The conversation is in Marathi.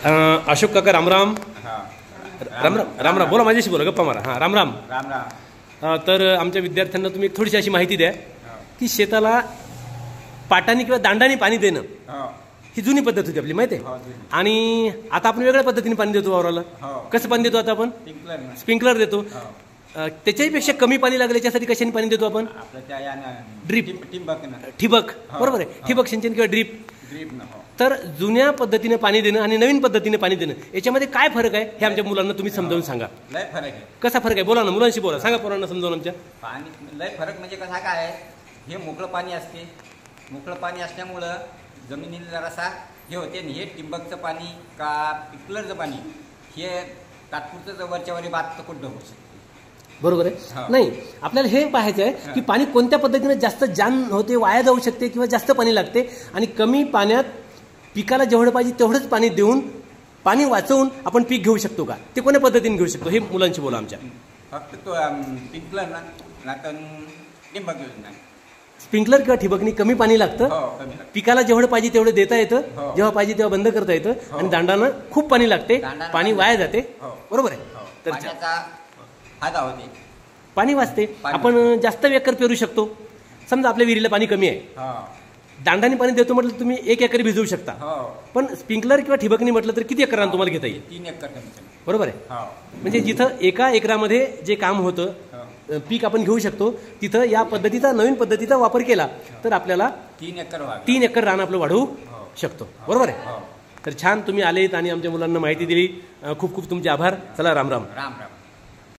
अशोक काका रामराम. हां रामराम रामराम बोला, माझ्याशी बोला, गप्पा मारा. हां रामराम. राम राम. तर आमच्या विद्यार्थ्यांना तुम्ही एक थोडीशी अशी माहिती द्या की शेताला पाटाने किंवा दांडाने पाणी देणं हो ही जुनी पद्धत होती आपली, माहिती हो आहे. आणि आता आपण वेगळ्या पद्धतीने पाणी देतो वावराला. हो. कसं पाणी देतो आता आपण? स्प्रिंकलर ना. स्प्रिंकलर देतो. हो. त्याच्याही पेक्षा कमी पाणी लागलं याच्यासाठी कशाने पाणी देतो आपण? आपलं त्या यानं ड्रीप. ठिबक ना. ठिबक. हो. बरोबर आहे. हो. ठिबक सिंचन किंवा ड्रीप. ड्रीप ना. हो. तर जुन्या पद्धतीने पाणी देणं आणि नवीन पद्धतीने पाणी देणं याच्यामध्ये काय फरक आहे हे आमच्या मुलांना तुम्ही समजावून सांगा. लय फरक आहे. कसा फरक आहे बोला ना, मुलांशी बोला, सांगा पोरांना समजावून आमच्या. पाणी लय फरक म्हणजे कसा काय, हे मोकळं पाणी असते. मोकळं पाणी असल्यामुळं जमिनीला जरासा हे होते. आणि हे ठिबकचं पाणी का स्प्रिंकलरचं पाणी हे तात्पुरतं वरच्यावरी बात तर कुठं होऊ शकते. बरोबर आहे. हा. नाही, आपल्याला हे पाहायचं आहे की पाणी कोणत्या पद्धतीने जास्त जान होते, वाया जाऊ शकते किंवा जास्त पाणी लागते, आणि कमी पाण्यात पिकाला जेवढं पाहिजे तेवढंच पाणी देऊन पाणी वाचवून आपण पीक घेऊ शकतो का, ते कोणत्या पद्धतीने घेऊ शकतो हे मुलांशी बोला आमच्या. फक्त तो स्प्रिंकलर ना तर ठिबक योजना. स्प्रिंकलर किंवा ठिबकनी कमी पाणी लागतं. हो कमी लागतं. पिकाला जेवढं पाहिजे तेवढं देता येतं. हो. जेव्हा पाहिजे तेव्हा बंद करता येतं. हो. आणि दांडानं खूप पाणी लागते, दांडानं पाणी वाया जाते. हो. बरोबर आहे. हो. तर पाण्याचा फायदा होते. पाणी वाचते. पाणी. आपण जास्त एकर पेरू शकतो. समजा आपल्या विहिरीला पाणी कमी आहे, हो दांडाने पाणी देतो म्हटलं तुम्ही 1 एकर भिजवू शकता. हो. पण स्प्रिंकलर किंवा ठिबकनी म्हटलं तर किती एकरांना तुम्हाला घेता येईल? 3 एकर कमी कमी. बरोबर आहे. हो म्हणजे जिथं एका एकरामध्ये जे काम होतं, हो. पीक आपण घेऊ शकतो, तिथं या पद्धतीचा, नवीन पद्धतीचा वापर केला तर आपल्याला 3 एकर व्हावं. 3 एकर रान आपलं वाढवू हो. शकतो. बरोबर आहे. हो. तर छान तुम्ही आलेत आणि आमच्या मुलांना माहिती दिली. खूप खूप तुमचे आभार. चला राम राम. राम राम.